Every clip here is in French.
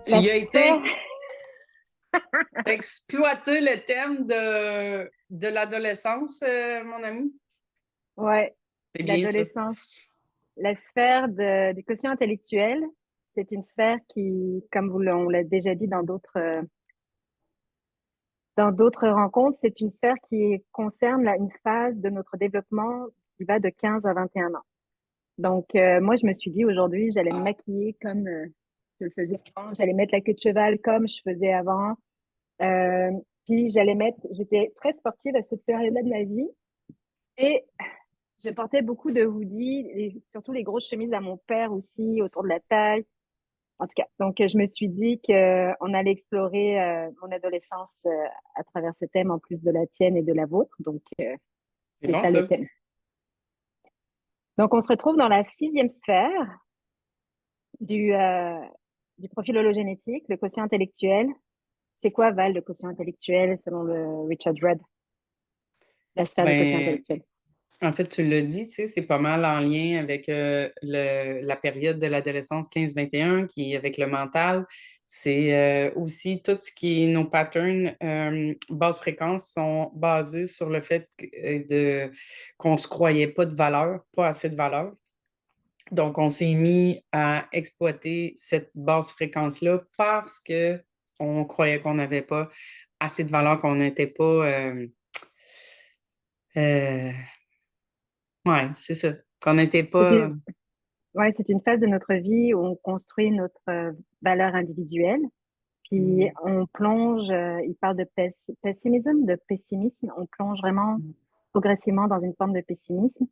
Tu La y as sphère, été exploiter le thème de l'adolescence, mon ami. ouais, C'est bien ça. l'adolescence. La sphère du quotient intellectuel, c'est une sphère qui, comme on l'a déjà dit dans d'autres rencontres, c'est une sphère qui concerne une phase de notre développement qui va de 15 à 21 ans. Donc, moi, je me suis dit aujourd'hui, j'allais me maquiller comme je le faisais avant, j'allais mettre la queue de cheval comme je faisais avant. Euh, Puis j'étais très sportive à cette période-là de ma vie et je portais beaucoup de hoodies, et surtout les grosses chemises à mon père aussi, autour de la taille. En tout cas, donc je me suis dit qu'on allait explorer mon adolescence à travers ce thème, en plus de la tienne et de la vôtre. Donc, C'est c'est bon ça le ça. thème. Donc, on se retrouve dans la sixième sphère du, euh, du profil hologénétique, le quotient intellectuel. C'est quoi, Val, le quotient intellectuel, selon le Richard Rudd, la sphère du quotient Ben, intellectuel? en fait, tu l'as dit, tu sais, c'est pas mal en lien avec la période de l'adolescence 15-21, qui est avec le mental. C'est aussi tout ce qui est nos patterns basse fréquence sont basés sur le fait qu'on se croyait pas de valeur, pas assez de valeur. Donc, on s'est mis à exploiter cette basse fréquence-là parce que on croyait qu'on n'avait pas assez de valeur, qu'on n'était pas. Euh, ouais, c'est ça. Qu'on n'était C'est pas. une, ouais, c'est une phase de notre vie où on construit notre valeur individuelle. Puis on plonge, il parle de pessimisme, de pessimisme, on plonge vraiment progressivement dans une forme de pessimisme.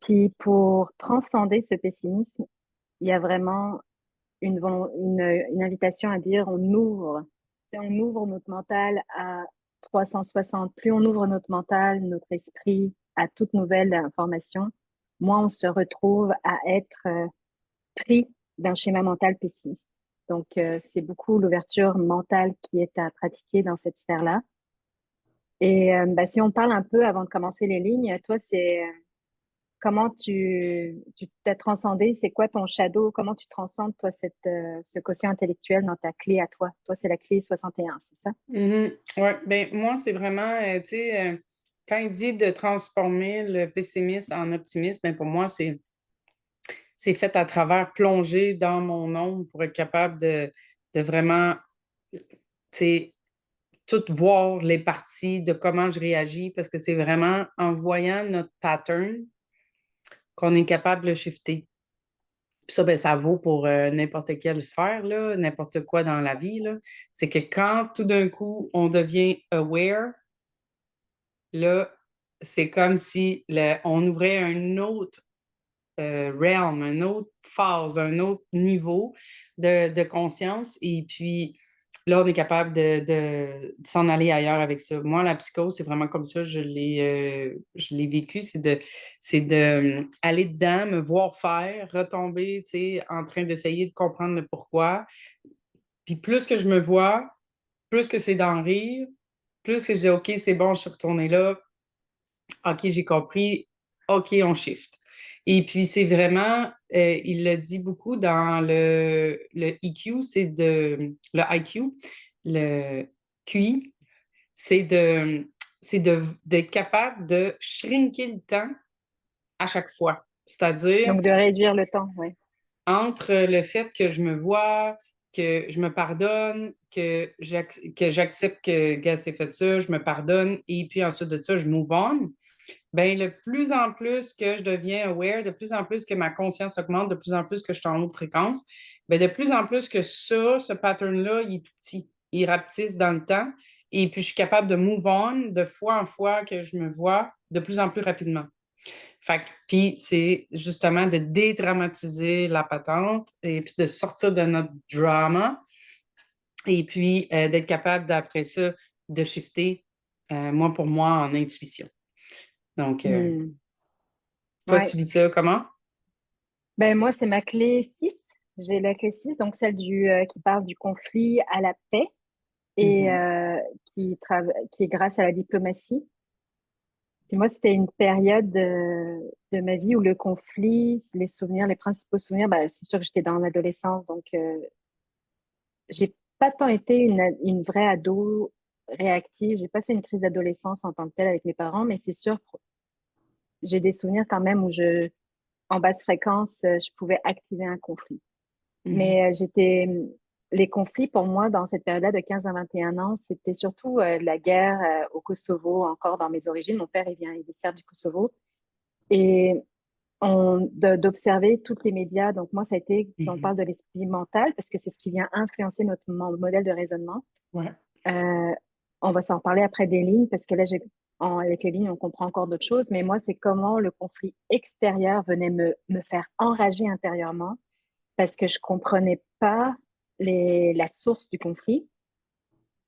Puis pour transcender ce pessimisme, il y a vraiment une invitation à dire on ouvre. On ouvre notre mental à 360. Plus on ouvre notre mental, notre esprit à toute nouvelle information, moins on se retrouve à être pris d'un schéma mental pessimiste. Donc, c'est beaucoup l'ouverture mentale qui est à pratiquer dans cette sphère-là. Et si on parle un peu avant de commencer les lignes, toi, c'est comment tu t'es transcendé, c'est quoi ton shadow, comment tu transcendes, toi, ce quotient intellectuel dans ta clé à toi. Toi, c'est la clé 61, c'est ça? Mhm. Ouais, ben moi, c'est vraiment, tu sais, quand il dit de transformer le pessimisme en optimisme, ben pour moi, c'est fait à travers plonger dans mon ombre pour être capable de vraiment, tu sais, tout voir les parties de comment je réagis, parce que c'est vraiment en voyant notre pattern qu'on est capable de shifter. Puis ça, ben, ça vaut pour n'importe quelle sphère, là, n'importe quoi dans la vie, là. C'est que quand tout d'un coup, on devient aware, là, c'est comme si on ouvrait un autre realm, une autre phase, un autre niveau de conscience. Et puis là, on est capable de s'en aller ailleurs avec ça. Moi, la psychose, c'est vraiment comme ça, je l'ai vécu, c'est de aller dedans, me voir faire, retomber, tu sais, en train d'essayer de comprendre le pourquoi. Puis plus que je me vois, plus que c'est d'en rire, plus que je dis, OK, c'est bon, je suis retournée là, OK, j'ai compris. OK, on shift. Et puis, c'est vraiment, il le dit beaucoup dans le EQ, le IQ, le QI, c'est d'être capable de shrinker le temps à chaque fois. C'est-à-dire, Donc, de réduire le temps, oui. entre le fait que je me vois, que je me pardonne, que j'accepte que, gars, c'est fait ça, je me pardonne, et puis ensuite de ça, je move on. Ben, le plus en plus que je deviens aware, de plus en plus que ma conscience augmente, de plus en plus que je suis en haute fréquence, ben, de plus en plus que ça, ce pattern-là, il est tout petit. Il rapetisse dans le temps. Et puis, je suis capable de move on de fois en fois que je me vois de plus en plus rapidement. Fait que, puis, c'est justement de dédramatiser la patente et puis de sortir de notre drama et puis d'être capable, d'après ça, de shifter, moi, pour moi, en intuition. Donc, Hmm. toi, Ouais. tu vis ça comment? Ben, moi, c'est ma clé 6. J'ai la clé 6, donc celle qui parle du conflit à la paix et Mhm. qui est grâce à la diplomatie. Puis moi, c'était une période de ma vie où le conflit, les souvenirs, les principaux souvenirs, ben, c'est sûr que j'étais dans l'adolescence, donc j'ai pas tant été une vraie ado réactive. J'ai pas fait une crise d'adolescence en tant que telle avec mes parents, mais c'est sûr, j'ai des souvenirs quand même où en basse fréquence, je pouvais activer un conflit. Mhm. Mais les conflits pour moi dans cette période-là de 15 à 21 ans, c'était surtout la guerre au Kosovo, encore dans mes origines. Mon père, il est serbe du Kosovo. Et d'observer tous les médias. Donc moi, ça a été, si on Mhm. parle de l'esprit mental, parce que c'est ce qui vient influencer notre modèle de raisonnement. Ouais. Euh, on va s'en parler après des lignes, parce que là, avec les lignes, on comprend encore d'autres choses. Mais moi, c'est comment le conflit extérieur venait me faire enrager intérieurement, parce que je comprenais pas la source du conflit.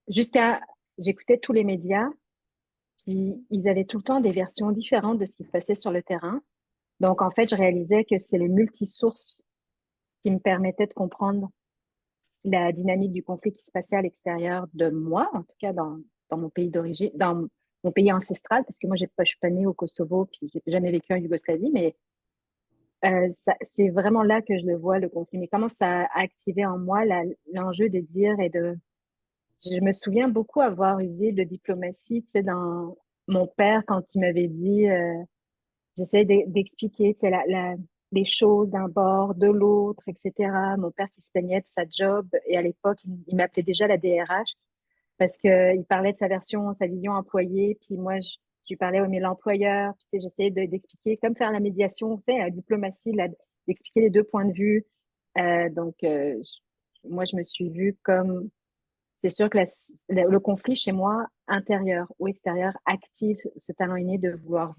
Jusqu'à, j'écoutais tous les médias, puis ils avaient tout le temps des versions différentes de ce qui se passait sur le terrain. Donc, en fait, je réalisais que c'est les multisources qui me permettaient de comprendre la dynamique du conflit qui se passait à l'extérieur de moi, en tout cas dans mon pays d'origine, dans mon pays ancestral, parce que moi, je suis pas née au Kosovo, puis j'ai jamais vécu en Yougoslavie, mais c'est vraiment là que je le vois, le conflit. Mais comment ça a activé en moi l'enjeu de dire je me souviens beaucoup avoir usé de diplomatie, tu sais, dans mon père, quand il m'avait dit, j'essaie d'expliquer, tu sais, les choses d'un bord, de l'autre, etc. Mon père qui se plaignait de sa job, et à l'époque, il m'appelait déjà la DRH parce qu'il parlait de sa version, sa vision employée, puis moi, je lui parlais au mais l'employeur, puis tu sais, j'essayais d'expliquer, comme faire la médiation, tu sais, la diplomatie, d'expliquer les deux points de vue. Moi, je me suis vue comme, c'est sûr que le conflit chez moi, intérieur ou extérieur, active ce talent inné de vouloir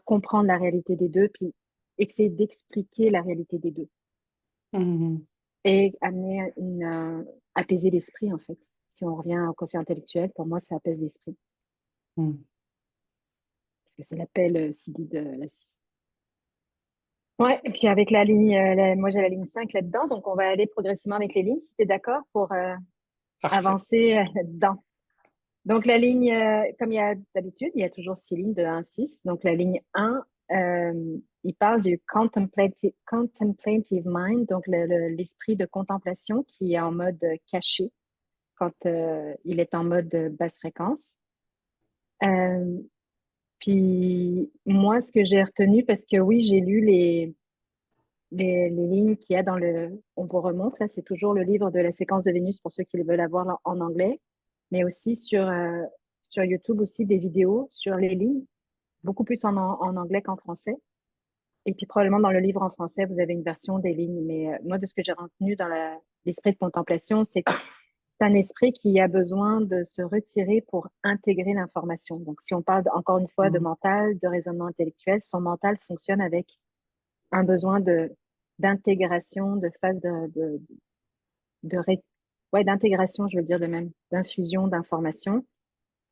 comprendre la réalité des deux, puis essayer d'expliquer la réalité des deux Mhm. et apaiser l'esprit, en fait. Si on revient au quotient intellectuel, pour moi, ça apaise l'esprit. Mhm. Parce que c'est l'appel CD de la 6. Ouais, et puis avec moi j'ai la ligne 5 là-dedans, donc on va aller progressivement avec les lignes, si tu es d'accord, pour Parfait. avancer dedans. Donc la ligne, comme il y a d'habitude, il y a toujours 6 lignes de 1 à 6. Donc la ligne 1, il parle du contemplative mind, donc l'esprit de contemplation qui est en mode caché quand il est en mode basse fréquence. Euh, Puis moi, ce que j'ai retenu, parce que oui, j'ai lu les lignes qu'il y a on vous remonte, là, c'est toujours le livre de la séquence de Vénus pour ceux qui veulent avoir en anglais, mais aussi sur YouTube aussi des vidéos sur les lignes, beaucoup plus en anglais qu'en français. Et puis probablement dans le livre en français, vous avez une version des lignes. Mais moi, de ce que j'ai retenu dans l'esprit de contemplation, c'est que c'est un esprit qui a besoin de se retirer pour intégrer l'information. Donc, si on parle encore une fois de Mhm. mental, de raisonnement intellectuel, son mental fonctionne avec un besoin d'intégration, de phase de ré- ouais, d'intégration, je veux dire de même, d'infusion d'informations.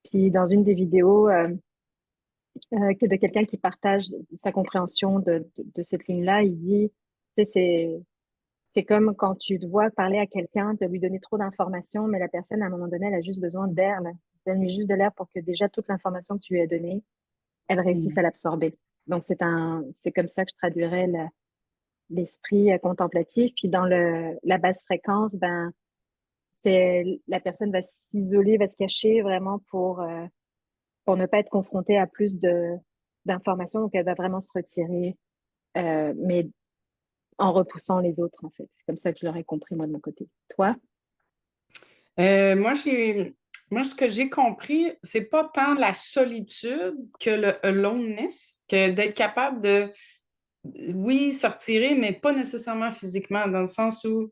Puis dans une des vidéos de quelqu'un qui partage sa compréhension de cette ligne-là, il dit, tu sais, c'est comme quand tu dois parler à quelqu'un, de lui donner trop d'informations, mais la personne, à un moment donné, elle a juste besoin d'air, là. Donne-lui juste de l'air pour que déjà toute l'information que tu lui as donnée, elle réussisse Mhm. à l'absorber. Donc, c'est comme ça que je traduirais l'esprit contemplatif. Puis dans la basse fréquence, ben, la personne va s'isoler, va se cacher vraiment pour ne pas être confrontée à plus d'informations. Donc, elle va vraiment se retirer, mais en repoussant les autres, en fait. C'est comme ça que je l'aurais compris, moi, de mon côté. Toi? Moi, moi, ce que j'ai compris, c'est pas tant la solitude que le aloneness, que d'être capable de, oui, se retirer, mais pas nécessairement physiquement, dans le sens où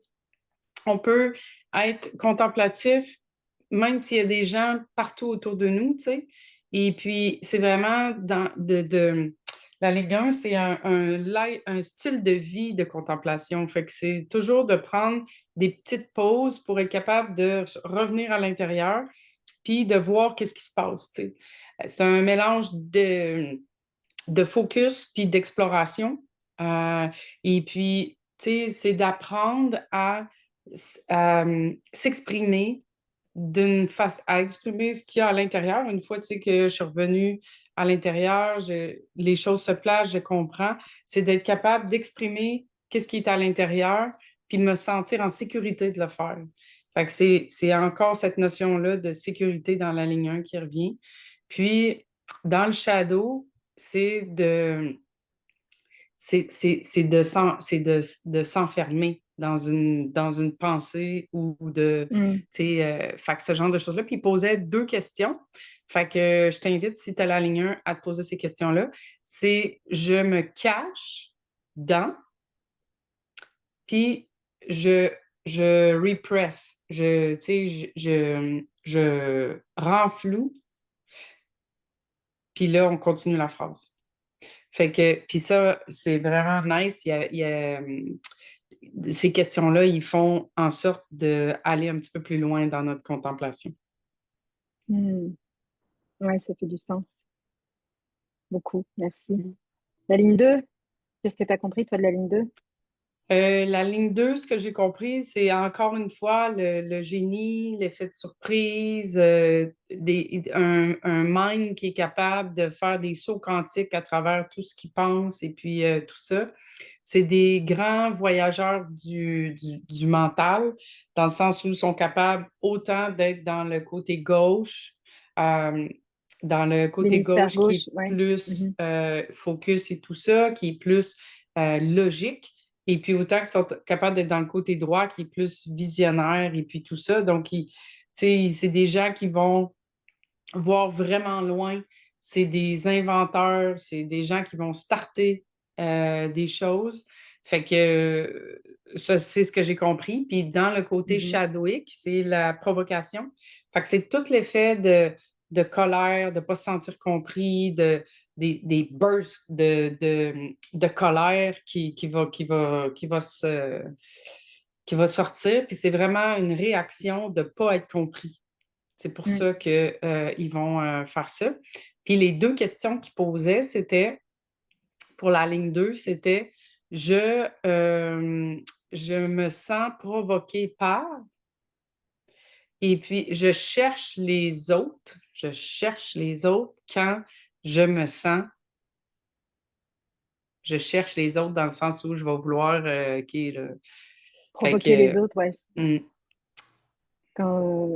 on peut être contemplatif, même s'il y a des gens partout autour de nous, tu sais. Et puis, c'est vraiment la Ligue 1, c'est un style de vie de contemplation. Fait que c'est toujours de prendre des petites pauses pour être capable de revenir à l'intérieur, puis de voir qu'est-ce qui se passe, tu sais. C'est un mélange de focus puis d'exploration. Euh, et puis, tu sais, c'est d'apprendre à s'exprimer à exprimer ce qu'il y a à l'intérieur. Une fois, tu sais, que je suis revenue à l'intérieur, les choses se placent, je comprends. C'est d'être capable d'exprimer qu'est-ce qui est à l'intérieur, puis de me sentir en sécurité de le faire. Fait que c'est encore cette notion-là de sécurité dans la ligne 1 qui revient. Puis, dans le shadow, c'est de, de s'enfermer dans une pensée ou de, Mm. tu sais, fait que ce genre de choses-là. Puis il posait deux questions. Fait que je t'invite, si tu as la ligne 1, à te poser ces questions-là. C'est je me cache dans, puis je, je repress, tu sais, je rends flou, puis là, on continue la phrase. Fait que, puis ça, c'est vraiment nice. Ces questions-là, ils font en sorte d'aller un petit peu plus loin dans notre contemplation. Mm. Ouais, ça fait du sens. Beaucoup. Merci. La ligne 2, qu'est-ce que tu as compris, toi, de la ligne 2? La ligne 2, ce que j'ai compris, c'est encore une fois le génie, l'effet de surprise, un mind qui est capable de faire des sauts quantiques à travers tout ce qu'il pense et puis tout ça. C'est des grands voyageurs du mental, dans le sens où ils sont capables autant d'être euh, dans le côté L'hémisphère gauche qui gauche, est ouais. plus Mhm. focus et tout ça, qui est plus logique, et puis autant qu'ils sont capables d'être dans le côté droit qui est plus visionnaire et puis tout ça. Donc, c'est des gens qui vont voir vraiment loin. C'est des inventeurs, c'est des gens qui vont starter des choses. Fait que ça, c'est ce que j'ai compris. Puis dans le côté Mhm. shadowing, c'est la provocation. Fait que c'est tout l'effet de colère, de ne pas se sentir compris, des bursts de colère qui va sortir. Puis c'est vraiment une réaction de ne pas être compris. C'est pour Mm. ça qu'ils vont faire ça. Puis les deux questions qu'ils posaient, c'était, pour la ligne 2, c'était je me sens provoqué par, et puis je cherche les autres quand je me sens, je cherche les autres dans le sens où je vais vouloir, fait Provoquer les que, autres, ouais. hum, Quand,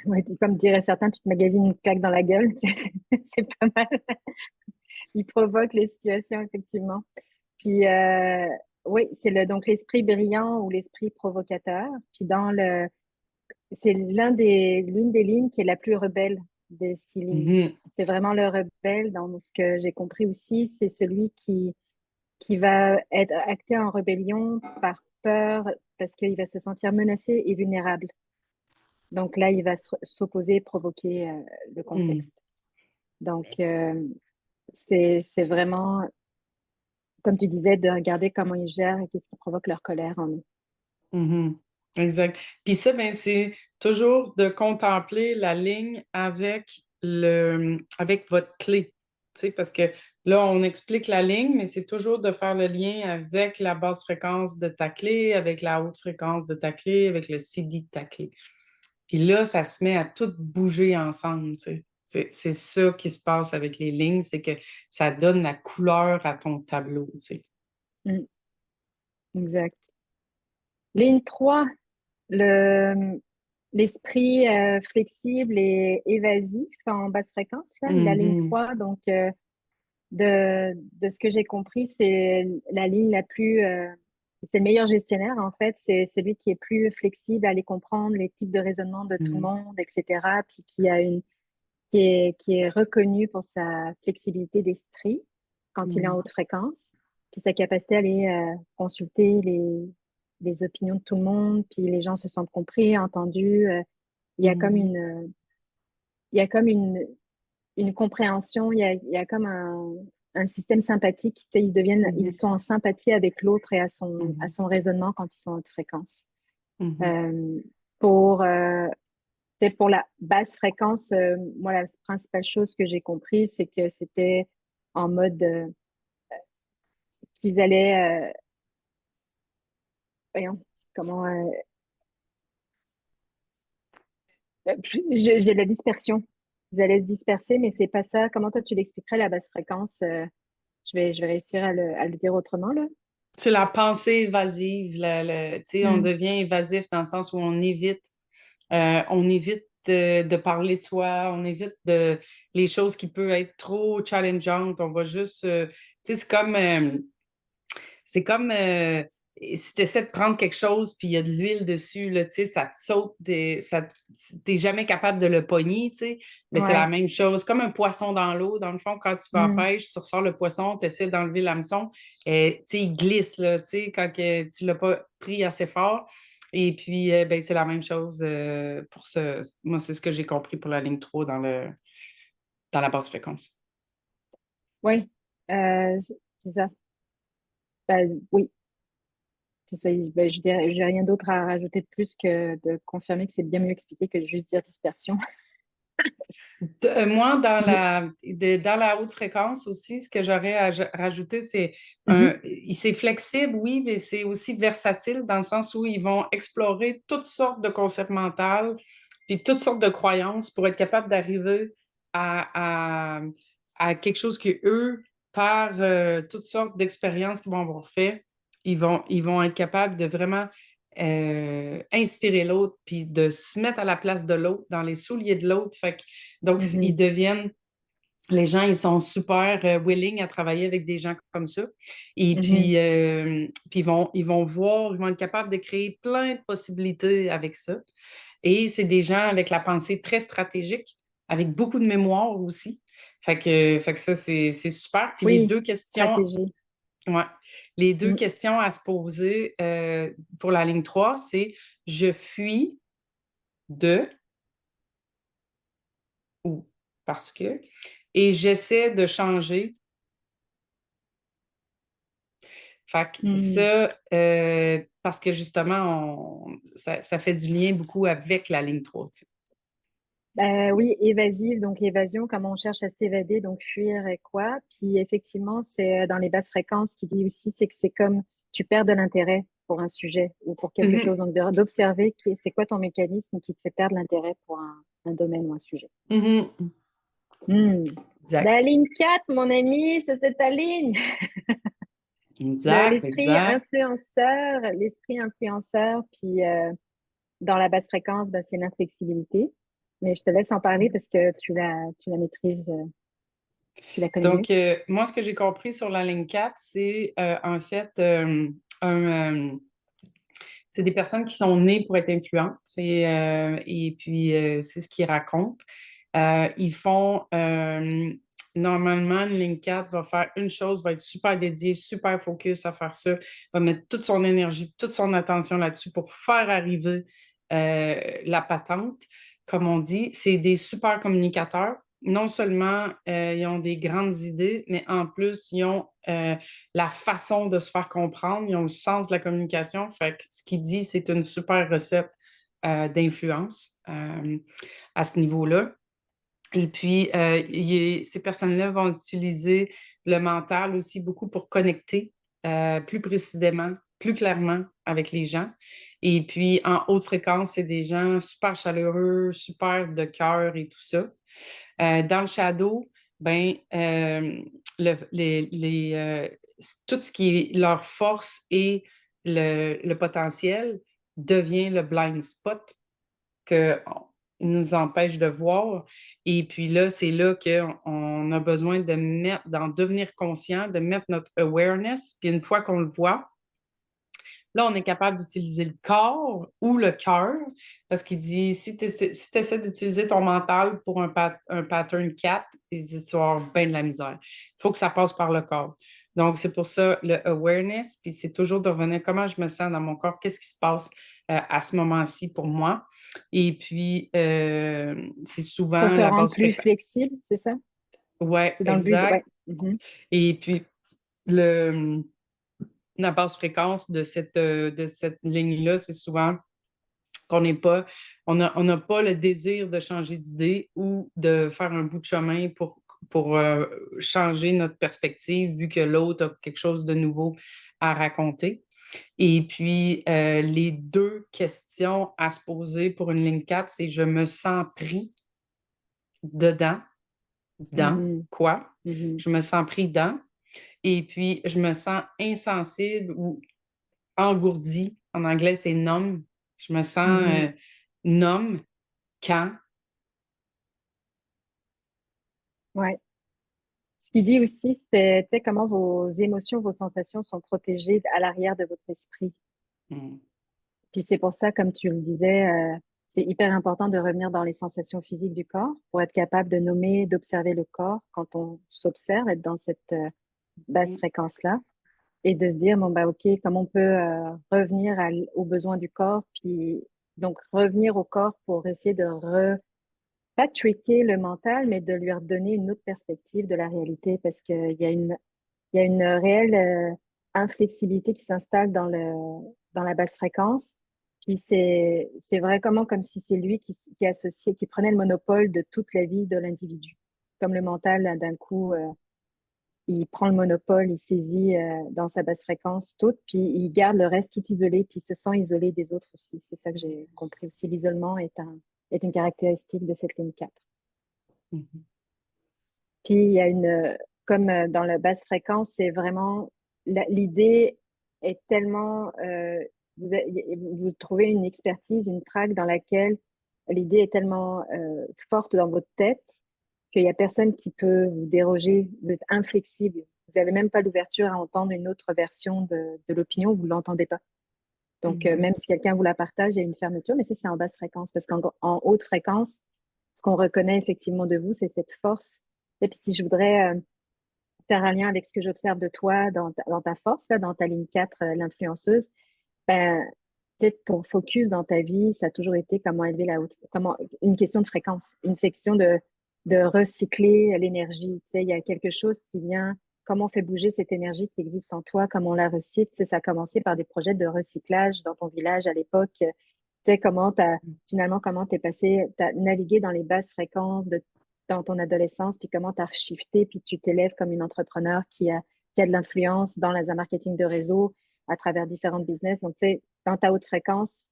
ouais, comme diraient certains, tu te magasines une claque dans la gueule. C'est pas mal. Il provoque les situations, effectivement. Puis, oui, c'est donc l'esprit brillant ou l'esprit provocateur. Puis, c'est l'une des lignes qui est la plus rebelle des 6 lignes. mhm, C'est vraiment le rebelle, dans ce que j'ai compris aussi, c'est celui qui va être acté en rébellion par peur, parce qu'il va se sentir menacé et vulnérable. Donc là, il va s'opposer et provoquer le hum, contexte. Donc, c'est vraiment, comme tu disais, de regarder comment ils gèrent et qu'est-ce qui provoque leur colère en eux. mhm. Exact. Puis ça, ben, c'est toujours de contempler la ligne avec votre clé. Tu sais, parce que là, on explique la ligne, mais c'est toujours de faire le lien avec la basse fréquence de ta clé, avec la haute fréquence de ta clé, avec le CD de ta clé. Puis là, ça se met à tout bouger ensemble. Tu sais. C'est ça qui se passe avec les lignes, c'est que ça donne la couleur à ton tableau. Tu sais. Mm, exact. Ligne 3, l'esprit flexible et évasif en basse fréquence, là, la ligne Mhm. 3. Donc, de ce que j'ai compris, c'est la ligne la plus, c'est le meilleur gestionnaire, en fait. C'est celui qui est plus flexible à aller comprendre les types de raisonnement de tout le Mhm. monde, etc. Puis qui est reconnu pour sa flexibilité d'esprit quand il est en Mhm. haute fréquence, puis sa capacité à aller consulter les opinions de tout le monde, puis les gens se sentent compris, entendus. Il y a comme Mhm. il y a comme une compréhension, il y a comme un système sympathique. Tu sais, ils Mhm. sont en sympathie avec l'autre et à Mhm. son raisonnement quand ils sont en haute fréquence. Mhm. Euh, pour, pour la basse fréquence, moi, la principale chose que j'ai compris, c'est que c'était en mode qu'ils allaient, voyons, comment, j'ai de la dispersion. Ils allaient se disperser, mais c'est pas ça. Comment toi tu l'expliquerais, la basse fréquence? Je vais réussir à le dire autrement, là. C'est la pensée évasive. Tu sais, on Mm. devient évasif dans le sens où on évite de parler de soi, on évite les choses qui peuvent être trop challengeantes. On va juste, tu sais, c'est comme si tu essaies de prendre quelque chose puis il y a de l'huile dessus, là, tu sais, ça te saute, t'es jamais capable de le pogner, tu sais. Mais c'est la Ouais. même chose. Comme un poisson dans l'eau, dans le fond, quand tu vas à la Mm. pêche, tu ressors le poisson, tu essaies d'enlever l'hameçon, et, tu sais, il glisse, là, tu sais, quand tu l'as pas pris assez fort. Et puis, ben, c'est la même chose pour ce. Moi, c'est ce que j'ai compris pour la ligne 3 dans la basse fréquence. Oui, c'est ça. Oui, c'est ça. J'ai rien d'autre à rajouter de plus que de confirmer que c'est bien mieux expliqué que de juste dire dispersion. Moi, Mais- dans la haute fréquence aussi, ce que j'aurais à rajouter, Mhm, c'est flexible, oui, mais c'est aussi versatile dans le sens où ils vont explorer toutes sortes de concepts mentaux, puis toutes sortes de croyances pour être capable d'arriver à, à, à quelque chose que eux, par toutes sortes d'expériences qu'ils vont avoir fait, ils vont être capables de vraiment inspirer l'autre, puis de se mettre à la place de l'autre, dans les souliers de l'autre. Donc, ils mhm, deviennent, les gens, ils sont super willing à travailler avec des gens comme ça. Et mhm, puis ils vont voir, ils vont être capables de créer plein de possibilités avec ça. Et c'est des gens avec la pensée très stratégique, avec beaucoup de mémoire aussi. Fait que ça, c'est super. Puis Oui, stratégie. ouais, les deux Mm, questions à se poser pour la ligne 3, c'est je fuis de ou parce que, et j'essaie de changer. Fait que mm. ça, parce que justement, ça fait du lien beaucoup avec la ligne 3. Tu sais. Oui, évasive, donc évasion, comme on cherche à s'évader, donc fuir et quoi. Puis effectivement, c'est dans les basses fréquences qui dit aussi, c'est que c'est comme tu perds de l'intérêt pour un sujet ou pour quelque Mhm, chose. Donc d'observer c'est quoi ton mécanisme qui te fait perdre l'intérêt pour un domaine ou un sujet. mhm, Hmm. La exact. ligne 4, mon ami, c'est ta ligne. Exact, exact. L'esprit influenceur, puis dans la basse fréquence, ben, c'est l'inflexibilité. Mais je te laisse en parler parce que tu la maîtrises, tu la connais mieux. Donc, moi, ce que j'ai compris sur la ligne 4, c'est en fait un, c'est des personnes qui sont nées pour être influentes. Et puis, c'est ce qu'ils racontent. Ils font normalement, une ligne 4 va faire une chose, va être super dédié, super focus à faire ça, va mettre toute son énergie, toute son attention là-dessus pour faire arriver la patente, comme on dit. C'est des super communicateurs. Non seulement ils ont des grandes idées, mais en plus, ils ont la façon de se faire comprendre, ils ont le sens de la communication. Fait que ce qu'il dit, c'est une super recette d'influence à ce niveau-là. Et puis, ces personnes-là vont utiliser le mental aussi beaucoup pour connecter plus précisément, plus clairement avec les gens. Et puis, en haute fréquence, c'est des gens super chaleureux, super de cœur et tout ça. Dans le shadow, ben, tout ce qui est leur force et le potentiel devient le blind spot qui nous empêche de voir. Et puis là, c'est là qu'on a besoin d'en devenir conscient, de mettre notre awareness. Puis une fois qu'on le voit, là, on est capable d'utiliser le corps ou le cœur, parce qu'il dit, si tu essaies d'utiliser ton mental pour un pattern 4, il dit, tu vas avoir bien de la misère. Il faut que ça passe par le corps. Donc, c'est pour ça le awareness, puis c'est toujours de revenir comment je me sens dans mon corps, qu'est-ce qui se passe à ce moment-ci pour moi. Et puis, c'est Pour souvent te la rendre base plus fréquence. flexible, c'est ça? Ouais, C'est dans le but, ouais. exact. Mhm, Et puis, le, la basse fréquence de cette ligne-là, c'est souvent qu'on n'est pas, on n'a pas le désir de changer d'idée ou de faire un bout de chemin pour changer notre perspective, vu que l'autre a quelque chose de nouveau à raconter. Et puis, les deux questions à se poser pour une ligne 4, c'est je me sens pris dedans, dans mhm, quoi? mhm, Je me sens pris dans. Et puis, je me sens insensible ou engourdie. En anglais, c'est numb. Je me sens Mhm. numb quand. Ouais. Ce qu'il dit aussi, c'est, tu sais, comment vos émotions, vos sensations sont protégées à l'arrière de votre esprit. Mm. Puis c'est pour ça, comme tu le disais, c'est hyper important de revenir dans les sensations physiques du corps pour être capable de nommer, d'observer le corps quand on s'observe, être dans cette basse Mm. fréquence-là et de se dire, bon, bah, OK, comment on peut revenir aux besoins du corps, puis donc revenir au corps pour essayer de pas tricker le mental, mais de lui redonner une autre perspective de la réalité parce il y a une réelle inflexibilité qui s'installe dans la basse fréquence. Puis c'est vraiment comme si c'est lui qui associait, qui prenait le monopole de toute la vie de l'individu. Comme le mental, là, d'un coup, il prend le monopole, il saisit dans sa basse fréquence tout, puis il garde le reste tout isolé, puis il se sent isolé des autres aussi. C'est ça que j'ai compris aussi. L'isolement est une caractéristique de cette ligne 4. Mhm. Puis il y a comme dans la basse fréquence, c'est vraiment, l'idée est tellement, vous trouvez une expertise, une traque dans laquelle l'idée est tellement forte dans votre tête qu'il y a personne qui peut vous déroger, vous êtes inflexible. Vous n'avez même pas l'ouverture à entendre une autre version de l'opinion, vous ne l'entendez pas. Donc, Mhm. même si quelqu'un vous la partage, il y a une fermeture, mais ça, c'est en basse fréquence. Parce qu'en haute fréquence, ce qu'on reconnaît effectivement de vous, c'est cette force. Et puis, si je voudrais faire un lien avec ce que j'observe de toi dans ta force, là, dans ta ligne 4, l'influenceuse, ben, tu sais, ton focus dans ta vie, ça a toujours été comment élever la haute, comment, une question de fréquence, une question de recycler l'énergie. Tu sais, il y a quelque chose qui vient, comment on fait bouger cette énergie qui existe en toi, comment on la recycle. Tu sais, ça a commencé par des projets de recyclage dans ton village à l'époque. Tu sais, finalement, comment t'as navigué dans les basses fréquences dans ton adolescence, puis comment t'as shifté, puis tu t'élèves comme une entrepreneur qui a de l'influence dans un marketing de réseau à travers différentes business. Donc, tu sais, dans ta haute fréquence,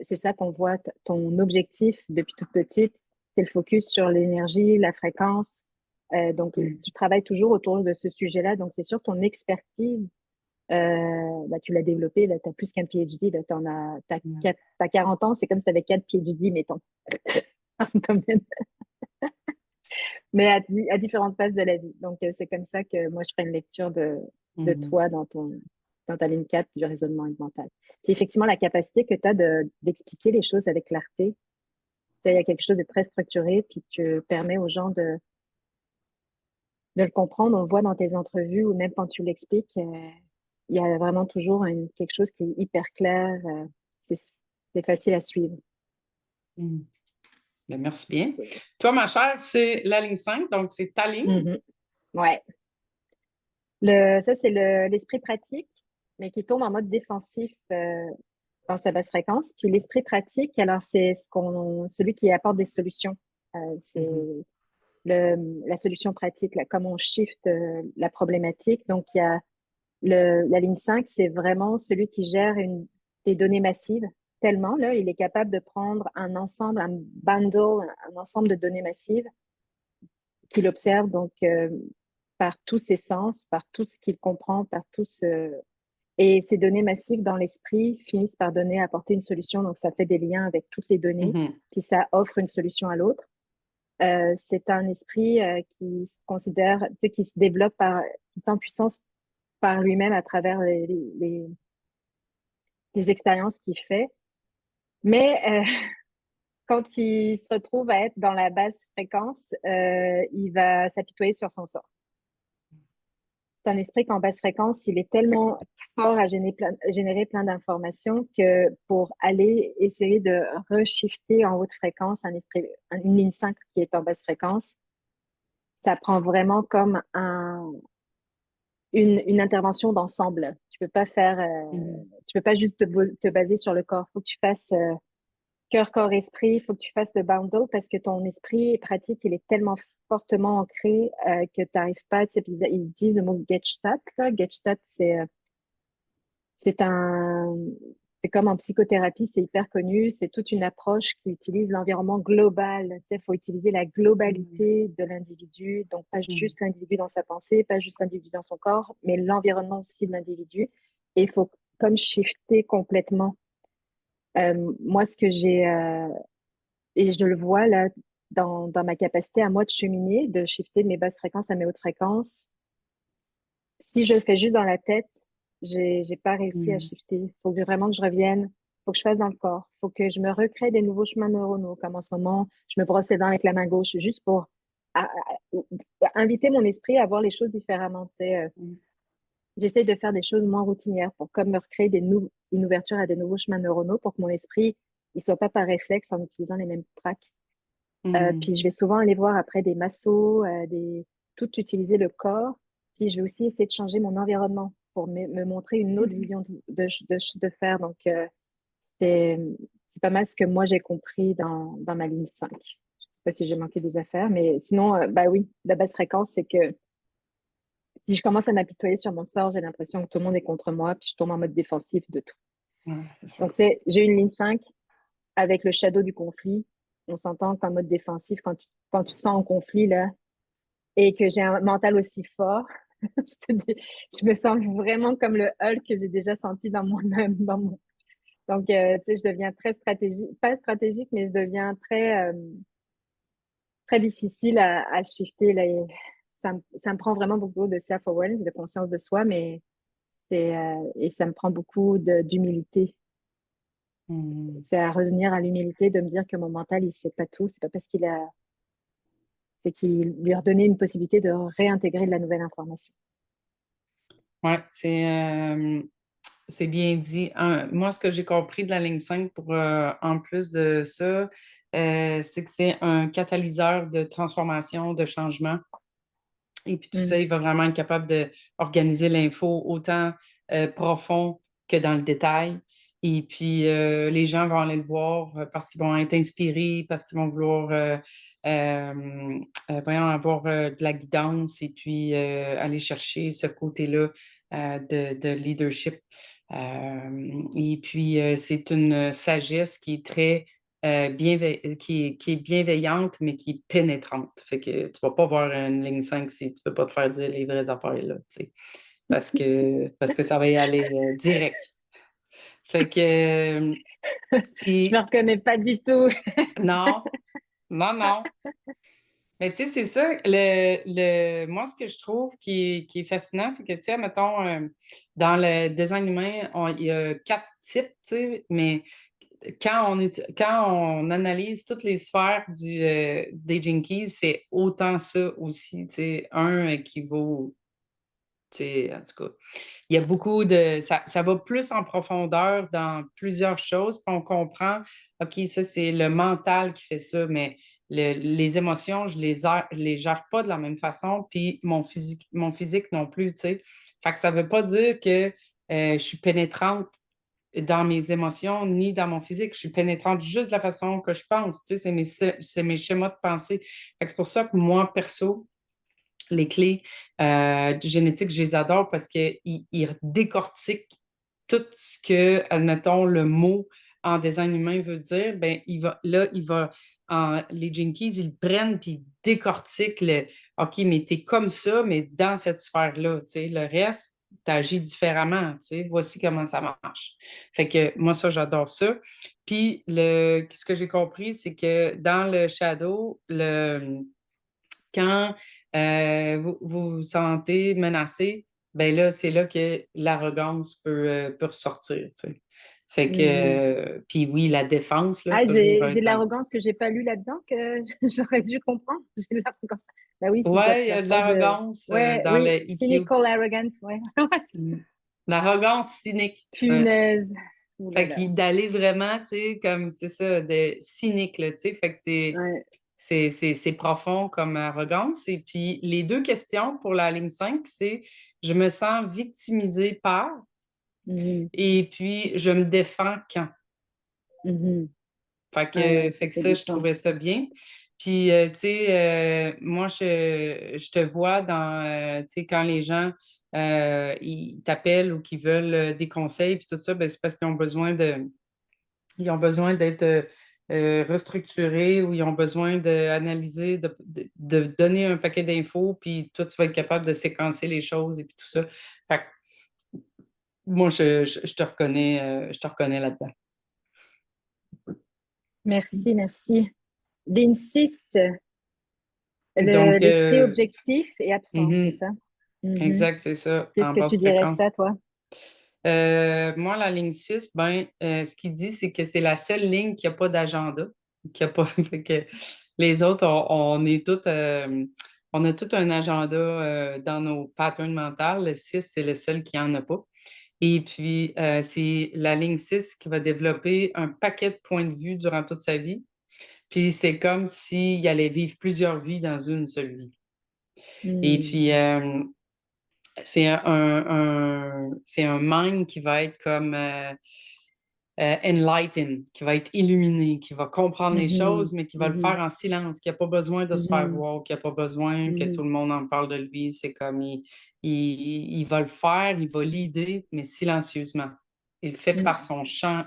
c'est ça qu'on voit, ton objectif depuis toute petite, c'est le focus sur l'énergie, la fréquence. Donc, Mm. tu travailles toujours autour de ce sujet-là. Donc, c'est sûr, ton expertise, tu l'as développée, tu as plus qu'un PhD, là, Mm. t'as 40 ans, c'est comme si tu avais 4 PhD, mettons. Mais à différentes phases de la vie. Donc, c'est comme ça que moi, je ferai une lecture de Mhm. toi dans ta ligne 4 du raisonnement mental. Puis effectivement, la capacité que tu as d'expliquer les choses avec clarté. Il y a quelque chose de très structuré, puis tu permets aux gens de le comprendre. On le voit dans tes entrevues ou même quand tu l'expliques, il y a vraiment toujours quelque chose qui est hyper clair. C'est c'est facile à suivre. Mm. Ben, merci bien. Toi, ma chère, c'est la ligne 5, donc c'est ta ligne. Mhm. Ouais. Ça, c'est l'esprit pratique, mais qui tombe en mode défensif dans sa basse fréquence. Puis l'esprit pratique, alors c'est celui qui apporte des solutions. C'est Mhm. la solution pratique, là, comment on shift la problématique. Donc, il y a la ligne 5, c'est vraiment celui qui gère des données massives. Tellement, là, il est capable de prendre un ensemble, un bundle, un ensemble de données massives qu'il observe donc par tous ses sens, par tout ce qu'il comprend, par tout ce... Et ces données massives dans l'esprit finissent par apporter une solution. Donc, ça fait des liens avec toutes les données, Mhm. puis ça offre une solution à l'autre. C'est un esprit qui se considère, tu sais, qui se développe qui sent puissance par lui-même à travers les expériences qu'il fait. Mais quand il se retrouve à être dans la basse fréquence, il va s'apitoyer sur son sort. C'est un esprit qu'en basse fréquence, il est tellement fort à générer plein d'informations que pour aller essayer de reshifter en haute fréquence une ligne 5 qui est en basse fréquence, ça prend vraiment comme une intervention d'ensemble. Mhm. Tu peux pas juste te baser sur le corps. Faut que tu fasses cœur, corps, esprit. Il faut que tu fasses le bundle parce que ton esprit pratique, il est tellement fortement ancré que tu n'arrives pas. Tu sais, puis ils utilisent le mot Gestalt. Là. Gestalt, c'est un, c'est comme en psychothérapie, c'est hyper connu, c'est toute une approche qui utilise l'environnement global. Tu sais, il faut utiliser la Mhm. globalité de l'individu, donc pas Mhm. juste l'individu dans sa pensée, pas juste l'individu dans son corps, mais l'environnement aussi de l'individu. Et il faut comme shifter complètement. Moi, ce que j'ai, et je le vois là dans ma capacité à moi de cheminer, de shifter de mes basses fréquences à mes hautes fréquences, si je le fais juste dans la tête, j'ai pas réussi à Mhm. shifter. Il faut vraiment que je revienne. Faut que je fasse dans le corps. Faut que je me recrée des nouveaux chemins neuronaux. Comme en ce moment, je me brosse les dents avec la main gauche juste pour inviter mon esprit à voir les choses différemment. Tu sais, j'essaie de faire des choses moins routinières pour comme me recréer une ouverture à des nouveaux chemins neuronaux pour que mon esprit il soit pas par réflexe en utilisant les mêmes tracks. Mhm. Puis je vais souvent aller voir après des massos, tout utiliser le corps. Puis je vais aussi essayer de changer mon environnement pour me montrer une autre Mhm. vision de faire. Donc, c'est, c'est pas mal ce que moi j'ai compris dans ma ligne 5. Je sais pas si j'ai manqué des affaires, mais sinon, bah oui, la basse fréquence, c'est que si je commence à m'apitoyer sur mon sort, j'ai l'impression que tout le monde est contre moi, puis je tombe en mode défensif de tout. Ouais, c'est ça. Donc, tu sais, j'ai une ligne 5 avec le shadow du conflit. On s'entend qu'en mode défensif, quand tu te sens en conflit, là, et que j'ai un mental aussi fort, je te dis, je me sens vraiment comme le Hulk que j'ai déjà senti dans mon... Donc, tu sais, je deviens très stratégique, pas stratégique, mais je deviens très difficile à shifter, là. Et ça me prend vraiment beaucoup de self-awareness, de conscience de soi, mais et ça me prend beaucoup d'humilité. Mhm. C'est à revenir à l'humilité de me dire que mon mental, il sait pas tout. C'est pas parce c'est qu'il lui a redonné une possibilité de réintégrer de la nouvelle information. Ouais, c'est bien dit. Moi, ce que j'ai compris de la ligne 5 pour, en plus de ça, c'est que c'est un catalyseur de transformation, de changement. Et puis tout Mm. ça, il va vraiment être capable d'organiser l'info autant profond que dans le détail. Et puis les gens vont aller le voir parce qu'ils vont être inspirés, parce qu'ils vont vouloir voyons, avoir de la guidance et puis aller chercher ce côté-là de leadership. Et puis c'est une sagesse qui est très qui est bienveillante, mais qui est pénétrante. Fait que tu vas pas voir une ligne 5 si tu peux pas te faire dire les vraies affaires, là, tu sais. Parce que ça va y aller direct. Fait que, Je me puis, reconnais pas du tout. non, non, non. Mais tu sais, c'est ça, moi, ce que je trouve qui est fascinant, c'est que, tu sais, mettons, dans le design humain, il y a 4 types, tu sais, mais quand on analyse toutes les sphères des Jinkies, c'est autant ça aussi, tu sais, un équivaut, tu sais, en tout cas, il y a beaucoup ça va plus en profondeur dans plusieurs choses, puis on comprend, OK, ça, c'est le mental qui fait ça, mais les émotions, je les gère pas de la même façon, puis mon physique non plus, tu sais. Fait que ça veut pas dire que je suis pénétrante dans mes émotions ni dans mon physique. Je suis pénétrante juste de la façon que je pense. Tu sais, c'est mes schémas de pensée. Fait que c'est pour ça que moi, perso, les clés génétiques, je les adore parce qu'ils décortiquent tout ce que, admettons, le mot en design humain veut dire. Ben, les Jinkies, ils le prennent puis ils décortiquent OK, mais t'es comme ça, mais dans cette sphère-là, tu sais, le reste, t'agis différemment, tu sais, voici comment ça marche. Fait que moi, ça, j'adore ça. Puis, ce que j'ai compris, c'est que dans le shadow, quand vous vous sentez menacé, ben là, c'est là que l'arrogance peut ressortir, tu sais. Fait que, Mhm. puis oui, la défense, là, Ah, toujours j'ai de être en... l'arrogance que j'ai pas lu là-dedans que j'aurais dû comprendre. J'ai de l'arrogance. Bah oui, si je dois te Ouais, il y faire a de preuve de... l'arrogance Ouais, dans oui, le EQ. cynical arrogance, ouais. Mm. L'arrogance cynique. Ouais. Punaise. Ouh là Fait là. d'aller vraiment, tu sais, comme c'est ça, de cynique, là, tu sais. Fait que Ouais. c'est profond comme arrogance. Et puis, les deux questions pour la ligne 5, c'est je me sens victimisée par Mhm. et puis je me défends quand. Mhm. Fait Ouais, que, ouais, ça fait que fait ça, du je trouvais sens. ça bien. Puis, tu sais, moi, je te vois tu sais, quand les gens ils t'appellent ou qui veulent des conseils, puis tout ça, ben, c'est parce qu'ils ont besoin d'être restructurés ou ils ont besoin d'analyser, de donner un paquet d'infos, puis toi, tu vas être capable de séquencer les choses et puis tout ça. Fait que moi, je te reconnais là-dedans. Merci, merci. Ligne 6, Donc, l'esprit objectif et absent, c'est mhm, ça? Mhm. exact, c'est ça, Qu'est-ce en que tu basse dirais de ça, fréquence. toi? Moi, la ligne 6, ben, ce qu'il dit, c'est que c'est la seule ligne qui n'a pas d'agenda. Qui a pas... fait que les autres, on est toutes, on a tout un agenda dans nos patterns mentaux. Le 6, c'est le seul qui n'en a pas. Et puis, c'est la ligne 6 qui va développer un paquet de points de vue durant toute sa vie. Puis, c'est comme s'il allait vivre plusieurs vies dans une seule vie. Et Hmm. puis, c'est un mind qui va être comme enlightened, qui va être illuminé, qui va comprendre les Mhm. choses, mais qui va le Mhm. faire en silence, qui n'a pas besoin de se faire Mhm. voir, qui n'a pas besoin que tout Mhm. le monde en parle de lui. C'est comme il va le faire, il va l'idée, mais silencieusement. Il le fait Mhm. par son champ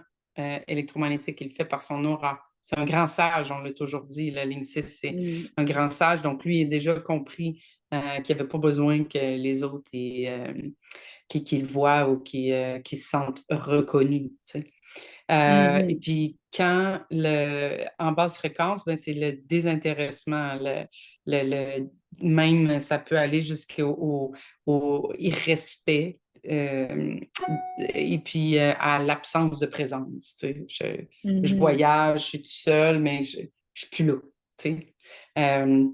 électromagnétique, il le fait par son aura. C'est un grand sage, on l'a toujours dit. La ligne 6, c'est Mhm. un grand sage. Donc, lui, il a déjà compris qu'il n'y avait pas besoin que les autres qui le voient ou qui se sentent reconnus. Tu sais. Et Mhm. puis, en basse fréquence, ben, c'est le désintéressement. Même, ça peut aller jusqu'au irrespect. Et puis, à l'absence de présence. Tu sais. Je Mhm. voyage, je suis tout seul, mais je ne suis plus là. Tu sais.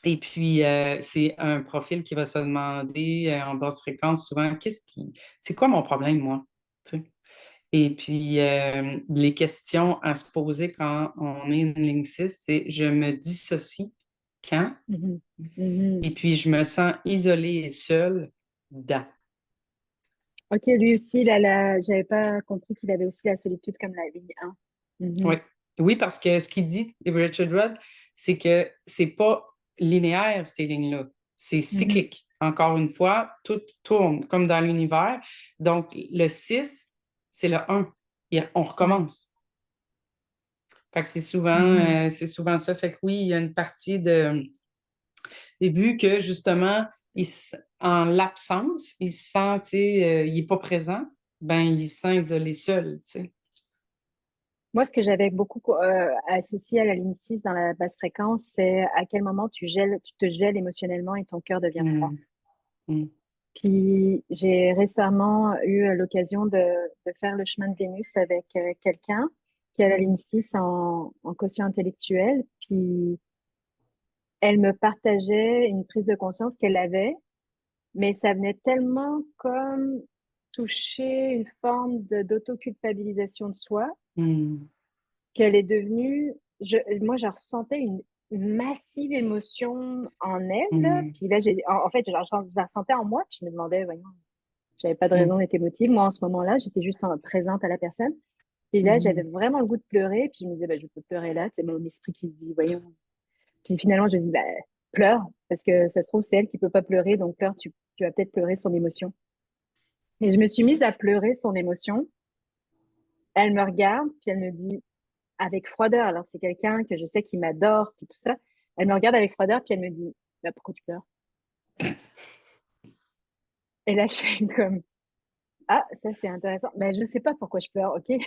Et puis, c'est un profil qui va se demander en basse fréquence souvent, c'est quoi mon problème, moi? Tu sais. Et puis, les questions à se poser quand on est une ligne 6, c'est je me dissocie quand? Mhm. Mhm. Et puis, je me sens isolée et seule dans. Ok, lui aussi, j'avais pas compris qu'il avait aussi la solitude comme la ligne 1. Oui. Mhm. Oui, parce que ce qu'il dit, Richard Rudd, c'est que c'est pas linéaire, ces lignes-là. C'est Mhm. cyclique. Encore une fois, tout tourne comme dans l'univers. Donc, le 6, c'est le 1. On Ouais. recommence. Fait que Mhm. c'est souvent ça. Fait que oui, il y a une partie de. Et vu que justement, en l'absence, il se sent, tu sais, il n'est pas présent, ben il se sent isolé seul, tu sais. Moi, ce que j'avais beaucoup associé à la ligne 6 dans la basse fréquence, c'est à quel moment tu te gèles émotionnellement et ton cœur devient froid. Mm, mm, Puis j'ai récemment eu l'occasion de faire le chemin de Vénus avec quelqu'un qui a la ligne 6 en quotient intellectuel. Puis elle me partageait une prise de conscience qu'elle avait, mais ça venait tellement comme toucher une forme d'autoculpabilisation de soi mm, qu'elle est devenue, moi, je ressentais une massive émotion en elle, là. mm, Puis là, en fait, je la ressentais en moi, puis je me demandais, voyons, j'avais pas de raison mm, d'être émotive. Moi, en ce moment-là, j'étais juste présente à la personne. Et là, j'avais mm, vraiment le goût de pleurer, puis je me disais, bah, je peux pleurer là, c'est mon esprit qui se dit, voyons. Puis finalement, je me dis, bah, pleure, parce que ça se trouve, c'est elle qui peut pas pleurer, donc pleure, tu vas peut-être pleurer son émotion. Et je me suis mise à pleurer son émotion. Elle me regarde, puis elle me dit, avec froideur, alors c'est quelqu'un que je sais qui m'adore, puis tout ça. Elle me regarde avec froideur, puis elle me dit, bah, pourquoi tu pleures? Et là, je suis comme, ah, ça c'est intéressant. Mais je sais pas pourquoi je pleure, ok?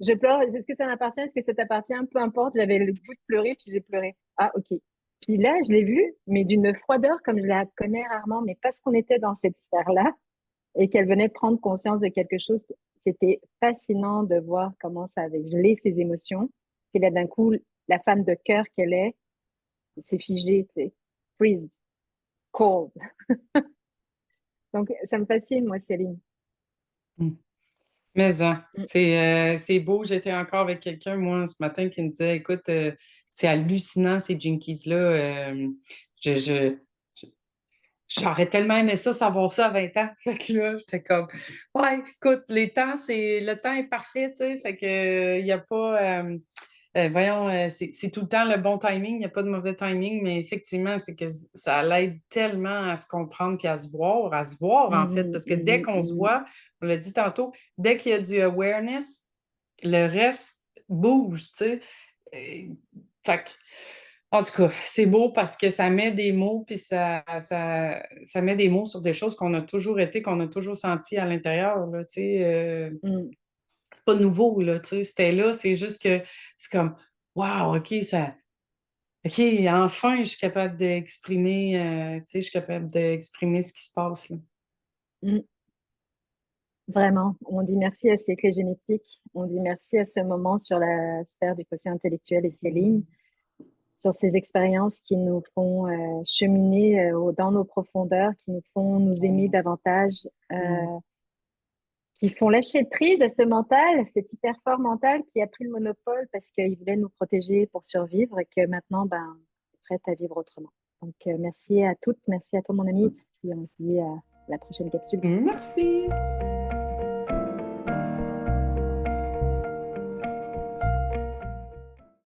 Je pleure, est-ce que ça m'appartient? Est-ce que ça t'appartient? Peu importe, j'avais le goût de pleurer, puis j'ai pleuré. Ah, ok. Puis là, je l'ai vue, mais d'une froideur comme je la connais rarement, mais parce qu'on était dans cette sphère-là et qu'elle venait de prendre conscience de quelque chose, c'était fascinant de voir comment ça avait gelé ses émotions. Et là, d'un coup, la femme de cœur qu'elle est, c'est figé, tu sais, freeze, cold. Donc, ça me fascine, moi, Céline. mm. Mais Mm. c'est beau. J'étais encore avec quelqu'un, moi, ce matin, qui me disait, écoute, c'est hallucinant, ces Jinkies-là. Je, je, J'aurais tellement aimé ça, savoir ça à 20 ans. Fait que là, j'étais comme, ouais, écoute, le temps est parfait, tu sais. Fait que, il y a pas, voyons, c'est tout le temps le bon timing, il n'y a pas de mauvais timing, mais effectivement, c'est que ça l'aide tellement à se comprendre puis à se voir en fait, Mhm, parce que dès mhm, qu'on se mhm, voit, on l'a dit tantôt, dès qu'il y a du awareness, le reste bouge, tu sais. Euh, Fait que, en tout cas, c'est beau parce que ça met des mots, puis ça met des mots sur des choses qu'on a toujours été, qu'on a toujours senti à l'intérieur, là, tu sais. mhm. C'est pas nouveau, là, tu sais, c'était là, c'est juste que c'est comme, wow, OK, OK, enfin, je suis capable d'exprimer, tu sais, je suis capable d'exprimer ce qui se passe, là. Mm. Vraiment, on dit merci à ces clés génétiques, on dit merci à ce moment sur la sphère du quotient intellectuel et ses lignes, sur ces expériences qui nous font cheminer dans nos profondeurs, qui nous font nous aimer davantage, Mm. qui font lâcher prise à ce mental, cet hyper fort mental qui a pris le monopole parce qu'il voulait nous protéger pour survivre et que maintenant, ben, est prête à vivre autrement. Donc, merci à toutes, merci à toi, mon ami, puis on se dit à la prochaine capsule. Merci!